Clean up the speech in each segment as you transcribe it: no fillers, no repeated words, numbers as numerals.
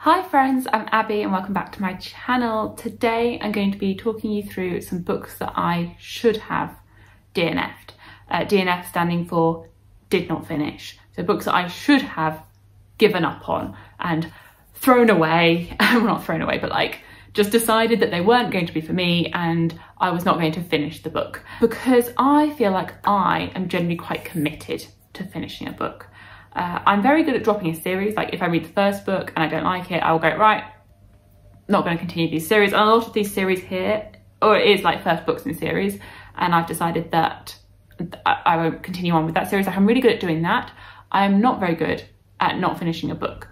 Hi friends, I'm Abby and welcome back to my channel. Today I'm going to be talking you through some books that I should have DNF'd. DNF standing for did not finish. So books that I should have given up on and thrown away, well not thrown away, but like just decided that they weren't going to be for me and I was not going to finish the book. Because I feel like I am generally quite committed to finishing a book. I'm very good at dropping a series. Like if I read the first book and I don't like it, I'll go, right, not going to continue these series. And a lot of these series here, or it is like first books in series, and I've decided that I won't continue on with that series. Like I'm really good at doing that. I'm not very good at not finishing a book.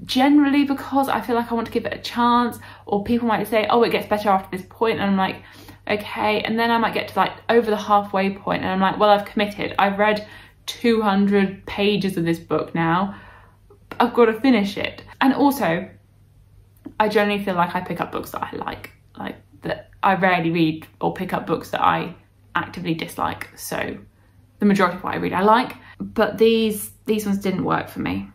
Generally because I feel like I want to give it a chance, or people might say, oh, it gets better after this point, and I'm like, okay. And then I might get to like over the halfway point and I'm like, well, I've committed. I've read 200 pages of this book now. I've got to finish it. And also, I generally feel like I pick up books that I like that I rarely read or pick up books that I actively dislike. So the majority of what I read I like, but these ones didn't work for me.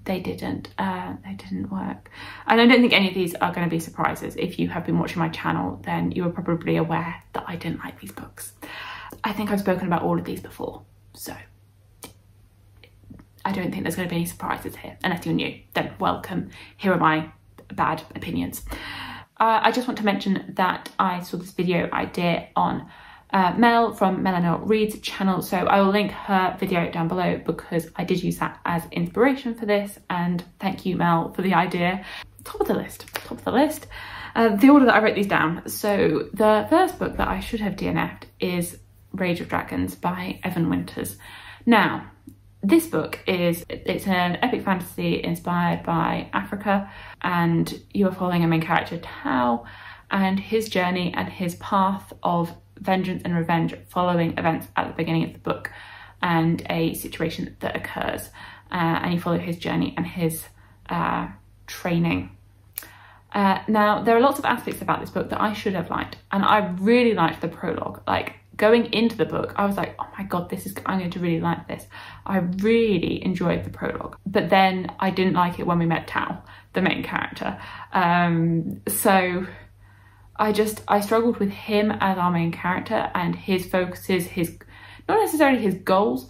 They didn't work. And I don't think any of these are going to be surprises. If you have been watching my channel, then you are probably aware that I didn't like these books. I think I've spoken about all of these before, so I don't think there's going to be any surprises here. Unless you're new, then welcome. Here are my bad opinions. I just want to mention that I saw this video idea on Mel from Laylan Wakes channel, so I will link her video down below because I did use that as inspiration for this, and thank you Mel for the idea. Top of the list. The order that I wrote these down. So the first book that I should have DNF'd is Rage of Dragons by Evan Winters. Now, this book it's an epic fantasy inspired by Africa, and you are following a main character, Tao, and his journey and his path of vengeance and revenge following events at the beginning of the book and a situation that occurs. And you follow his journey and his training. Now, there are lots of aspects about this book that I should have liked, and I really liked the prologue. Like, going into the book, I was like, oh my god, I'm going to really like this. I really enjoyed the prologue. But then I didn't like it when we met Tao, the main character. So I struggled with him as our main character and his focuses, not necessarily his goals,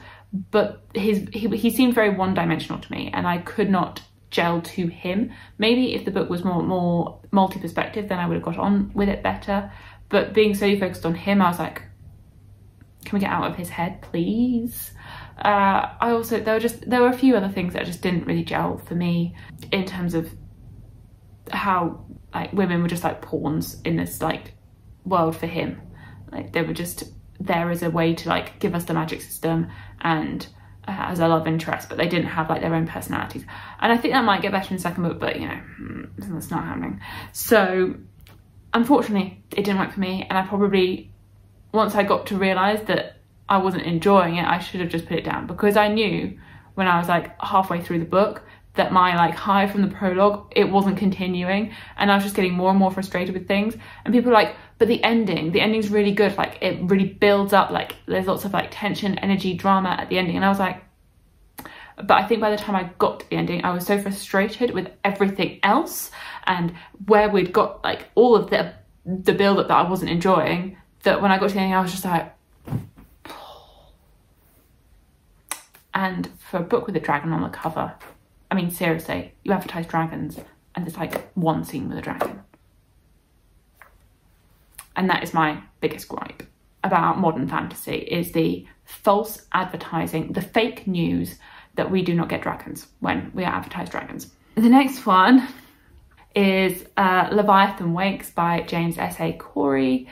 but he seemed very one-dimensional to me and I could not gel to him. Maybe if the book was more multi-perspective, then I would have got on with it better. But being solely focused on him, I was like, can we get out of his head, please? There were a few other things that just didn't really gel for me in terms of how like women were just like pawns in this like world for him. Like they were just there as a way to like give us the magic system and as a love interest, but they didn't have like their own personalities. And I think that might get better in the second book, but you know, that's not happening. So unfortunately, it didn't work for me, and I probably, once I got to realise that I wasn't enjoying it, I should have just put it down, because I knew when I was like halfway through the book that my like high from the prologue, it wasn't continuing, and I was just getting more and more frustrated with things. And people were like, but the ending's really good, like it really builds up, like there's lots of like tension, energy, drama at the ending. And I was like, but I think by the time I got to the ending, I was so frustrated with everything else and where we'd got like all of the build up that I wasn't enjoying, that when I got to the ending, I was just like, and for a book with a dragon on the cover, I mean, seriously, you advertise dragons and there's like one scene with a dragon. And that is my biggest gripe about modern fantasy, is the false advertising, the fake news that we do not get dragons when we are advertised dragons. The next one is Laylan Wakes by James S.A. Corey.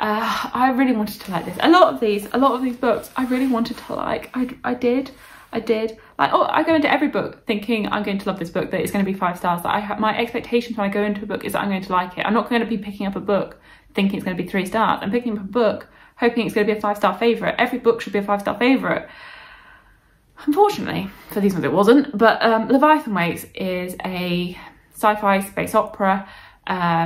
I really wanted to like this. A lot of these books I really wanted to like. I did. Like, oh, I go into every book thinking I'm going to love this book, that it's going to be 5 stars. That my expectations when I go into a book is that I'm going to like it. I'm not going to be picking up a book thinking it's going to be 3 stars. I'm picking up a book hoping it's going to be a 5-star favourite. Every book should be a 5-star favourite. Unfortunately, for these ones it wasn't. But Laylan Wakes is a sci-fi space opera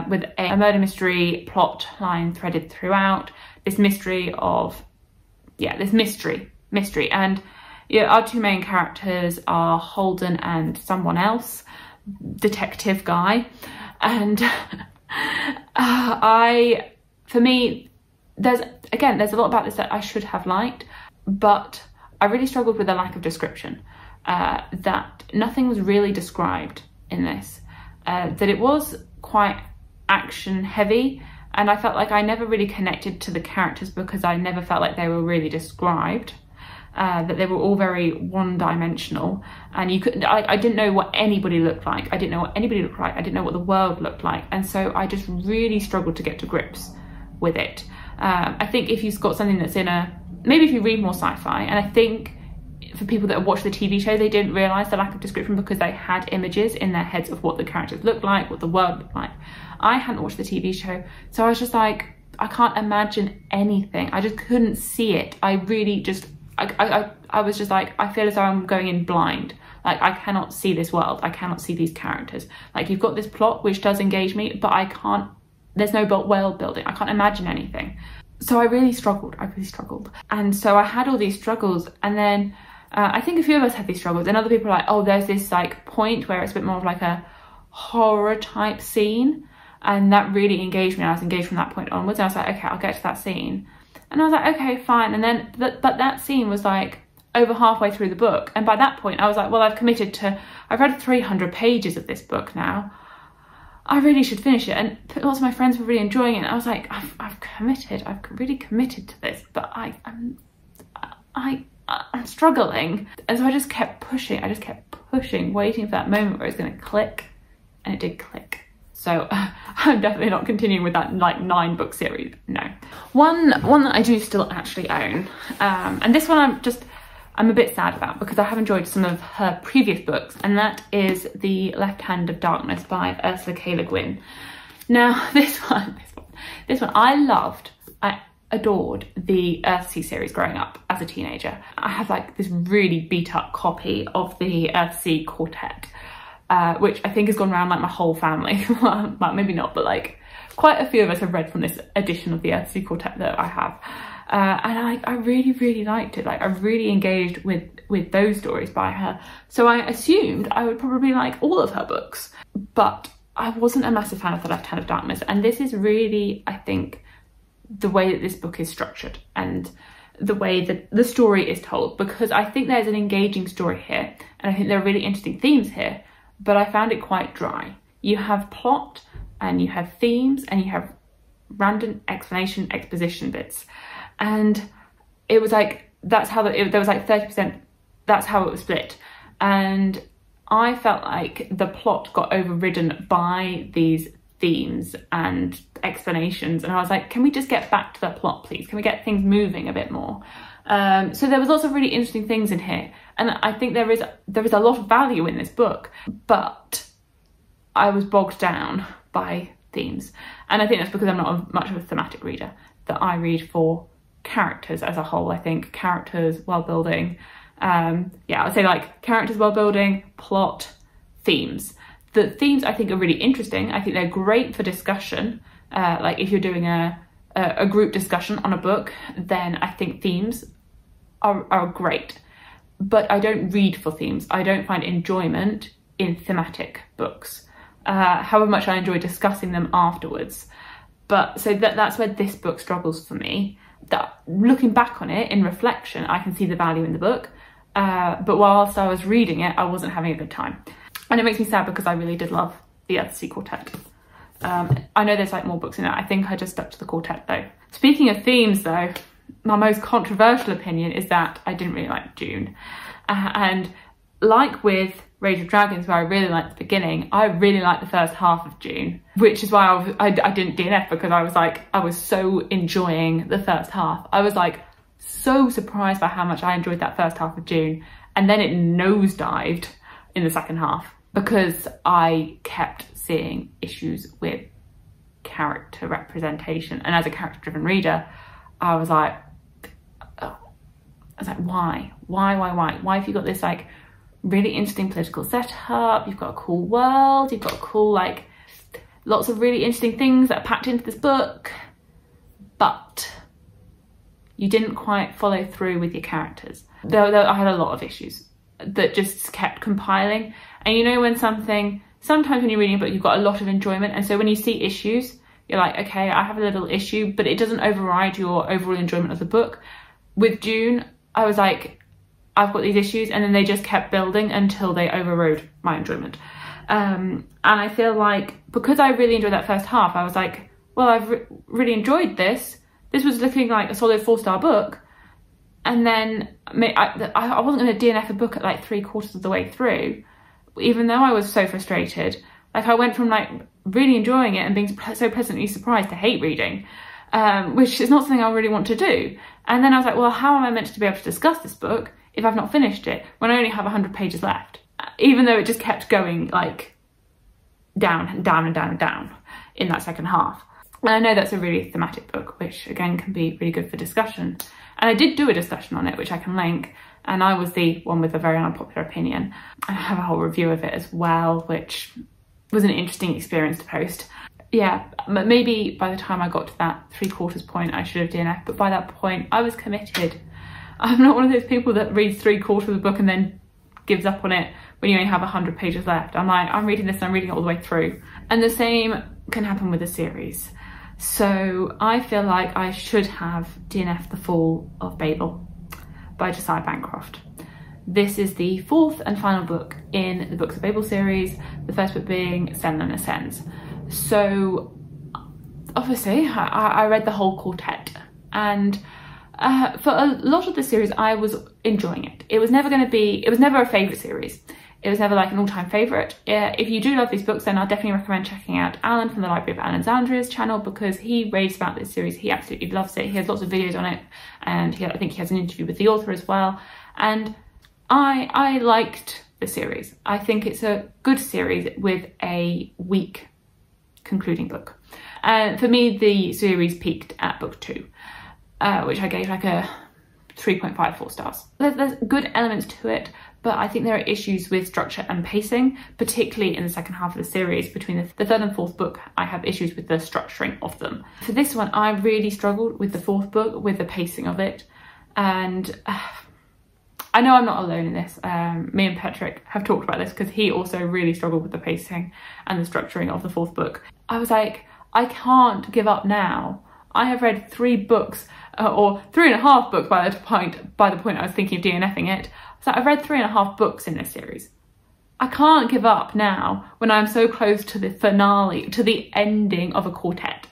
with a murder mystery plot line threaded throughout. This mystery, and yeah, our two main characters are Holden and someone else. detective guy. And for me, there's a lot about this that I should have liked, but I really struggled with the lack of description, that nothing was really described in this, that it was quite action heavy, and I felt like I never really connected to the characters because I never felt like they were really described, that they were all very one-dimensional, and I didn't know what anybody looked like. I didn't know what anybody looked like. I didn't know what the world looked like, and so I just really struggled to get to grips with it. I think if you've got something that's maybe if you read more sci-fi, and I think for people that have watched the TV show, they didn't realise the lack of description because they had images in their heads of what the characters looked like, what the world looked like. I hadn't watched the TV show, so I was just like, I can't imagine anything. I just couldn't see it. I really just, I was just like, I feel as though I'm going in blind. Like, I cannot see this world. I cannot see these characters. Like, you've got this plot which does engage me, but there's no world building. I can't imagine anything. So I really struggled. And so I had all these struggles, and then I think a few of us had these struggles, and other people are like, oh, there's this like point where it's a bit more of like a horror type scene, and that really engaged me. I was engaged from that point onwards, and I was like, okay, I'll get to that scene. And I was like, okay, fine. And then, but that scene was like over halfway through the book, and by that point I was like, well, I've read 300 pages of this book now. I really should finish it. And lots of my friends were really enjoying it, and I was like, I've really committed to this, but I'm struggling. And so I just kept pushing, waiting for that moment where it's going to click, and it did click. So I'm definitely not continuing with that like 9-book series, no. One that I do still actually own, and this one I'm a bit sad about because I have enjoyed some of her previous books, and that is The Left Hand of Darkness by Ursula K. Le Guin. Now this one I loved. I adored the Earthsea series growing up as a teenager. I have like this really beat up copy of the Earthsea Quartet, which I think has gone around like my whole family. Well, maybe not, but like quite a few of us have read from this edition of the Earthsea Quartet that I have. And I really, really liked it. Like, I really engaged with those stories by her. So I assumed I would probably like all of her books, but I wasn't a massive fan of The Left Hand of Darkness. And this is really, I think, the way that this book is structured and the way that the story is told, because I think there's an engaging story here, and I think there are really interesting themes here, but I found it quite dry. You have plot, and you have themes, and you have random exposition bits. And it was like, that's how there was like 30%, that's how it was split. And I felt like the plot got overridden by these themes and explanations. And I was like, can we just get back to the plot, please? Can we get things moving a bit more? So there was lots of really interesting things in here. And I think there is a lot of value in this book, but I was bogged down by themes. And I think that's because I'm not much of a thematic reader, that I read for characters as a whole. I think characters, world building, yeah, I'd say like characters, world building, plot, themes. The themes I think are really interesting. I think they're great for discussion. Like if you're doing a group discussion on a book, then I think themes are great. But I don't read for themes. I don't find enjoyment in thematic books, however much I enjoy discussing them afterwards. But so that's where this book struggles for me. That looking back on it in reflection, I can see the value in the book, but whilst I was reading it, I wasn't having a good time. And it makes me sad because I really did love the Earthsea Quartet. I know there's like more books in it. I think I just stuck to the quartet though. Speaking of themes though, my most controversial opinion is that I didn't really like June. And like with Rage of Dragons, where I really liked the beginning, I really liked the first half of June, which is why I didn't DNF, because I was so enjoying the first half. I was like so surprised by how much I enjoyed that first half of June, and then it nosedived in the second half because I kept seeing issues with character representation. And as a character-driven reader, I was like, why have you got this like really interesting political setup, you've got a cool world, you've got a cool like lots of really interesting things that are packed into this book, but you didn't quite follow through with your characters. Though I had a lot of issues that just kept compiling. And you know when something sometimes when you're reading a book, you've got a lot of enjoyment. And so when you see issues, you're like, okay, I have a little issue, but it doesn't override your overall enjoyment of the book. With Dune, I was like, I've got these issues, and then they just kept building until they overrode my enjoyment. And I feel like because I really enjoyed that first half, I was like, well, I've really enjoyed this. This was looking like a solid 4-star book. And then I wasn't going to DNF a book at like 3/4 of the way through, even though I was so frustrated. Like, I went from like really enjoying it and being so pleasantly surprised to hate reading, which is not something I really want to do. And then I was like, well, how am I meant to be able to discuss this book if I've not finished it when I only have 100 pages left? Even though it just kept going like down and down and down and down in that second half. And I know that's a really thematic book, which again can be really good for discussion. And I did do a discussion on it, which I can link. And I was the one with a very unpopular opinion. I have a whole review of it as well, which was an interesting experience to post. Yeah, maybe by the time I got to that 3/4 point, I should have DNF'd. But by that point, I was committed. I'm not one of those people that reads 3/4 of the book and then gives up on it when you only have 100 pages left. I'm like, I'm reading this and I'm reading it all the way through. And the same can happen with a series. So I feel like I should have DNF'd The Fall of Babel by Josiah Bancroft. This is the 4th and final book in the Books of Babel series, the first book being Laylan Ascends. So obviously I read the whole quartet, and for a lot of the series I was enjoying it. It was never a favourite series. It was never like an all-time favourite. If you do love these books, then I'll definitely recommend checking out Alan from the Library of Alexandria's channel, because he raves about this series. He absolutely loves it. He has lots of videos on it, and I think he has an interview with the author as well. And I liked the series. I think it's a good series with a weak concluding book. And for me, the series peaked at book 2, which I gave like a 3.54 stars. There's good elements to it, but I think there are issues with structure and pacing, particularly in the second half of the series. Between the 3rd and 4th book, I have issues with the structuring of them. For this one, I really struggled with the 4th book, with the pacing of it. And I know I'm not alone in this. Me and Patrick have talked about this because he also really struggled with the pacing and the structuring of the 4th book. I was like, I can't give up now. I have read 3 books, or 3.5 books by the point I was thinking of DNFing it. So I've read 3.5 books in this series. I can't give up now when I'm so close to the finale, to the ending of a quartet.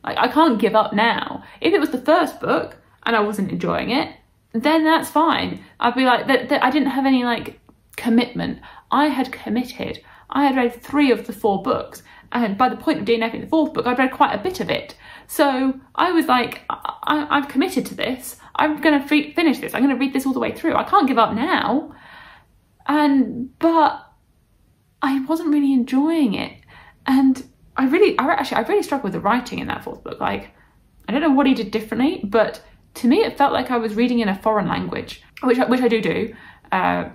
Like, I can't give up now. If it was the first book and I wasn't enjoying it, then that's fine. I'd be like, I didn't have any like commitment. I had committed. I had read 3 of the 4 books, and by the point of DNFing the 4th book, I'd read quite a bit of it. So I was like, I've committed to this. I'm going to finish this. I'm going to read this all the way through. I can't give up now. But I wasn't really enjoying it. And I really struggled with the writing in that 4th book. Like, I don't know what he did differently, but to me, it felt like I was reading in a foreign language, which I do,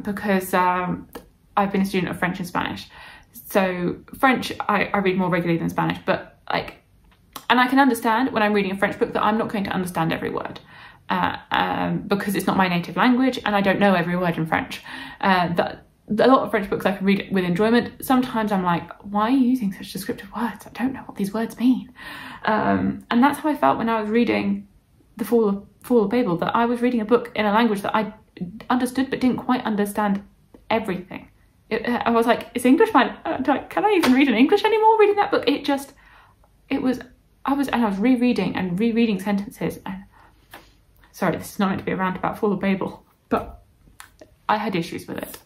because I've been a student of French and Spanish. So French, I read more regularly than Spanish, but like, and I can understand when I'm reading a French book that I'm not going to understand every word, because it's not my native language and I don't know every word in French. But a lot of French books I can read with enjoyment. Sometimes I'm like, why are you using such descriptive words? I don't know what these words mean. And that's how I felt when I was reading The Fall of Babel, that I was reading a book in a language that I understood but didn't quite understand everything. I was like, is English fine? Can I even read in English anymore reading that book? I was rereading sentences. And sorry, this is not meant to be a rant about Fall of Babel, but I had issues with it.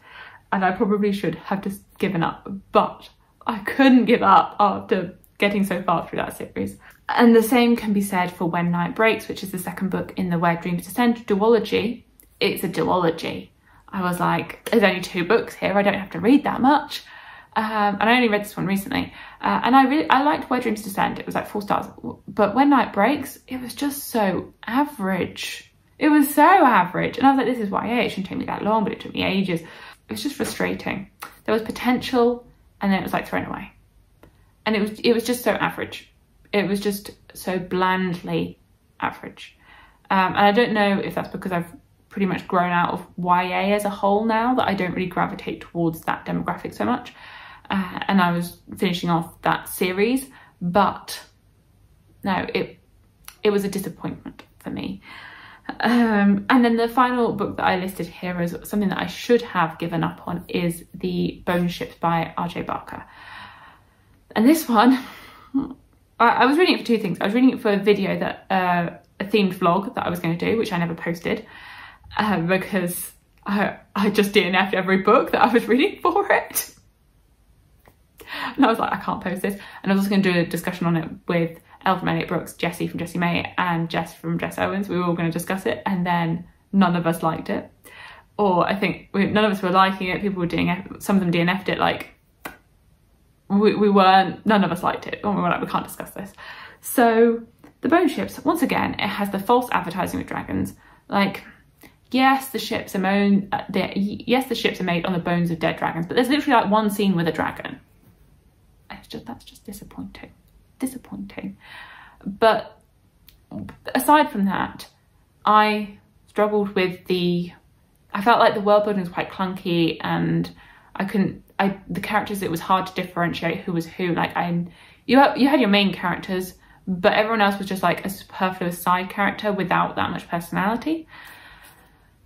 And I probably should have just given up, but I couldn't give up after getting so far through that series. And the same can be said for When Night Breaks, which is the 2nd book in the Where Dreams Descend duology. It's a duology. I was like, there's only 2 books here. I don't have to read that much. And I only read this one recently. And I liked Where Dreams Descend. It was like 4 stars. But When Night Breaks, it was just so average. It was so average. And I was like, this is YA. It shouldn't take me that long, but it took me ages. It was just frustrating. There was potential, and then it was like thrown away. And it was just so average. It was just so blandly average. And I don't know if that's because I've pretty much grown out of YA as a whole now, that I don't really gravitate towards that demographic so much. and I was finishing off that series, but no, it was a disappointment for me. And then the final book that I listed here as something that I should have given up on is The Bone Ships by R.J. Barker. And this one, I was reading it for two things. I was reading it for a video that, a themed vlog that I was going to do, which I never posted, because I just DNF'd every book that I was reading for it. And I was like, I can't post this. And I was also going to do a discussion on it with Elle from Elliot Brooks, Jessie from Jessie May, and Jess from Jess Owens. We were all going to discuss it, and then none of us liked it. Or I think none of us were liking it. People were doing, some of them DNF'd it, like, we weren't, none of us liked it. And we were like, we can't discuss this. So The Bone Ships, once again, it has the false advertising with dragons. Like, yes, the ships are made on the bones of dead dragons, but there's literally like one scene with a dragon. That's just disappointing. Disappointing. But aside from that, I struggled with I felt like the world building was quite clunky, and the characters, it was hard to differentiate who was who. Like, you had your main characters, but everyone else was just like a superfluous side character without that much personality.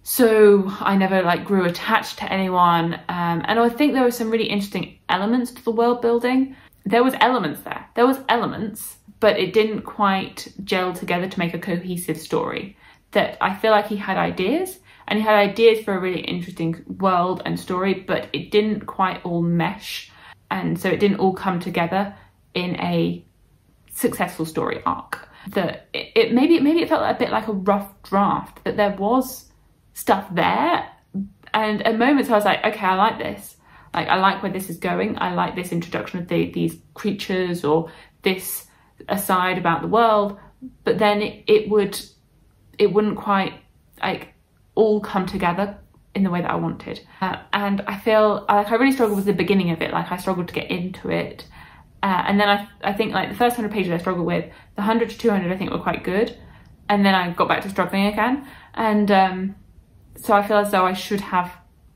So I never like grew attached to anyone, and I think there were some really interesting elements to the world building. There was elements there. There was elements, but it didn't quite gel together to make a cohesive story. That I feel like he had ideas, and he had ideas for a really interesting world and story, but it didn't quite all mesh, and so it didn't all come together in a successful story arc. That maybe it felt a bit like a rough draft. That there was stuff there, and at moments I was like, okay, I like this. Like, I like where this is going. I like this introduction of these creatures, or this aside about the world. But then it wouldn't quite like all come together in the way that I wanted. And I feel like I really struggled with the beginning of it. Like, I struggled to get into it. And then I think like the first 100 pages I struggled with. The 100 to 200 I think were quite good. And then I got back to struggling again. And so I feel as though I should have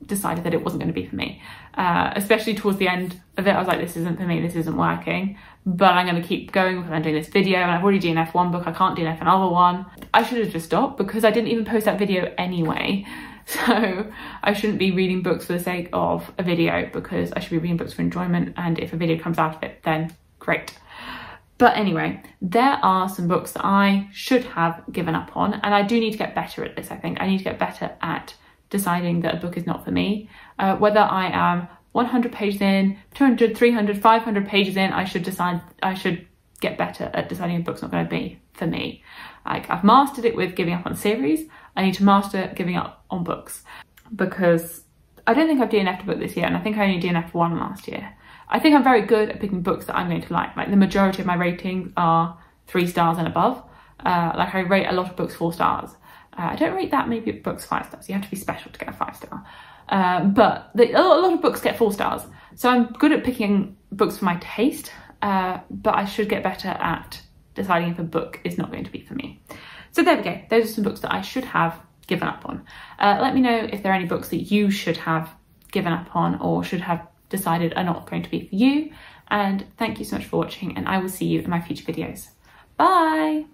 decided that it wasn't going to be for me. Especially towards the end of it, I was like, this isn't for me, this isn't working, but I'm going to keep going because I'm doing this video, and I've already DNF'd one book, I can't DNF another one. I should have just stopped, because I didn't even post that video anyway. So I shouldn't be reading books for the sake of a video, because I should be reading books for enjoyment, and if a video comes out of it, then great. But anyway, there are some books that I should have given up on, and I do need to get better at this. I think I need to get better at deciding that a book is not for me. Whether I am 100 pages in, 200, 300, 500 pages in, I should get better at deciding a book's not going to be for me. Like, I've mastered it with giving up on series. I need to master giving up on books, because I don't think I've DNF'd a book this year, and I think I only DNF'd one last year. I think I'm very good at picking books that I'm going to like. Like, the majority of my ratings are 3 stars and above. Like, I rate a lot of books 4 stars. I don't rate that many books 5 stars. You have to be special to get a 5 star. But a lot of books get 4 stars. So I'm good at picking books for my taste, but I should get better at deciding if a book is not going to be for me. So there we go. Those are some books that I should have given up on. Let me know if there are any books that you should have given up on, or should have decided are not going to be for you. And thank you so much for watching, and I will see you in my future videos. Bye!